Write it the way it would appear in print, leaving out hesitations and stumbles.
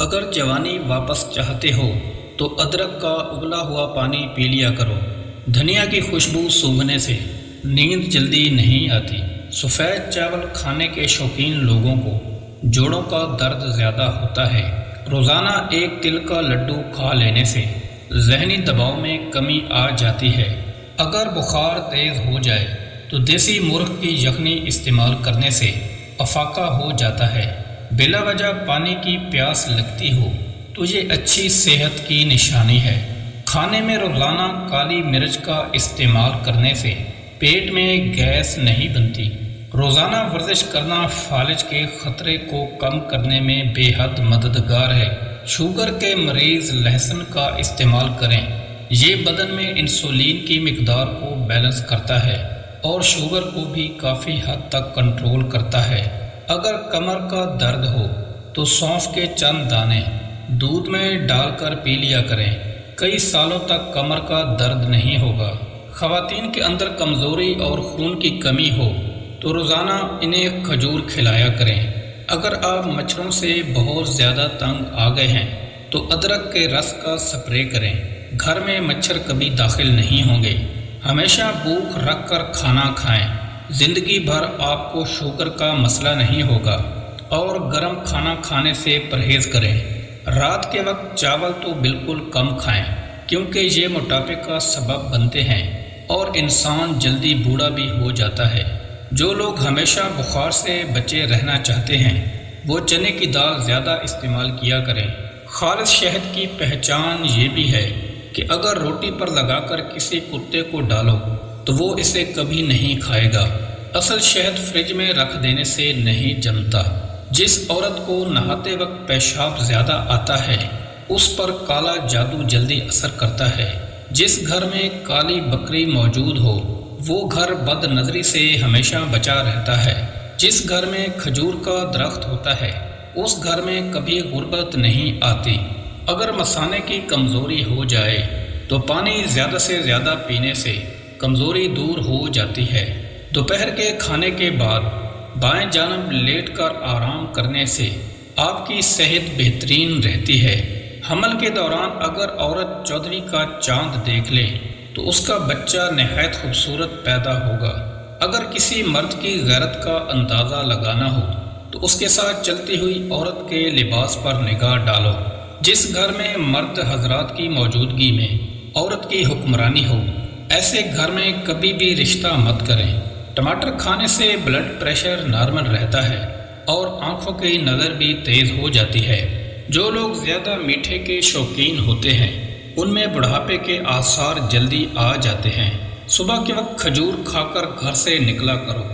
اگر جوانی واپس چاہتے ہو تو ادرک کا ابلا ہوا پانی پی لیا کرو۔ دھنیا کی خوشبو سونگھنے سے نیند جلدی نہیں آتی۔ سفید چاول کھانے کے شوقین لوگوں کو جوڑوں کا درد زیادہ ہوتا ہے۔ روزانہ ایک تل کا لڈو کھا لینے سے ذہنی دباؤ میں کمی آ جاتی ہے۔ اگر بخار تیز ہو جائے تو دیسی مرغ کی یخنی استعمال کرنے سے افاقہ ہو جاتا ہے۔ بلا وجہ پانی کی پیاس لگتی ہو تو یہ اچھی صحت کی نشانی ہے۔ کھانے میں روزانہ کالی مرچ کا استعمال کرنے سے پیٹ میں گیس نہیں بنتی۔ روزانہ ورزش کرنا فالج کے خطرے کو کم کرنے میں بے حد مددگار ہے۔ شوگر کے مریض لہسن کا استعمال کریں۔ یہ بدن میں انسولین کی مقدار کو بیلنس کرتا ہے اور شوگر کو بھی کافی حد تک کنٹرول کرتا ہے۔ اگر کمر کا درد ہو تو سونف کے چند دانے دودھ میں ڈال کر پی لیا کریں۔ کئی سالوں تک کمر کا درد نہیں ہوگا۔ خواتین کے اندر کمزوری اور خون کی کمی ہو تو روزانہ انہیں کھجور کھلایا کریں۔ اگر آپ مچھروں سے بہت زیادہ تنگ آ گئے ہیں تو ادرک کے رس کا سپرے کریں۔ گھر میں مچھر کبھی داخل نہیں ہوں گے۔ ہمیشہ بھوک رکھ کر کھانا کھائیں۔ زندگی بھر آپ کو شوگر کا مسئلہ نہیں ہوگا۔ اور گرم کھانا کھانے سے پرہیز کریں۔ رات کے وقت چاول تو بالکل کم کھائیں کیونکہ یہ موٹاپے کا سبب بنتے ہیں اور انسان جلدی بوڑھا بھی ہو جاتا ہے۔ جو لوگ ہمیشہ بخار سے بچے رہنا چاہتے ہیں وہ چنے کی دال زیادہ استعمال کیا کریں۔ خالص شہد کی پہچان یہ بھی ہے کہ اگر روٹی پر لگا کر کسی کتے کو ڈالو تو وہ اسے کبھی نہیں کھائے گا۔ اصل شہد فریج میں رکھ دینے سے نہیں جمتا۔ جس عورت کو نہاتے وقت پیشاب زیادہ آتا ہے اس پر کالا جادو جلدی اثر کرتا ہے۔ جس گھر میں کالی بکری موجود ہو وہ گھر بد نظری سے ہمیشہ بچا رہتا ہے۔ جس گھر میں کھجور کا درخت ہوتا ہے اس گھر میں کبھی غربت نہیں آتی۔ اگر مثانے کی کمزوری ہو جائے تو پانی زیادہ سے زیادہ پینے سے کمزوری دور ہو جاتی ہے۔ دوپہر کے کھانے کے بعد بائیں جانب لیٹ کر آرام کرنے سے آپ کی صحت بہترین رہتی ہے۔ حمل کے دوران اگر عورت 14ویں کا چاند دیکھ لے تو اس کا بچہ نہایت خوبصورت پیدا ہوگا۔ اگر کسی مرد کی غیرت کا اندازہ لگانا ہو تو اس کے ساتھ چلتی ہوئی عورت کے لباس پر نگاہ ڈالو۔ جس گھر میں مرد حضرات کی موجودگی میں عورت کی حکمرانی ہو ایسے گھر میں کبھی بھی رشتہ مت کریں۔ ٹماٹر کھانے سے بلڈ پریشر نارمل رہتا ہے اور آنکھوں کی نظر بھی تیز ہو جاتی ہے۔ جو لوگ زیادہ میٹھے کے شوقین ہوتے ہیں ان میں بڑھاپے کے آثار جلدی آ جاتے ہیں۔ صبح کے وقت کھجور کھا کر گھر سے نکلا کرو۔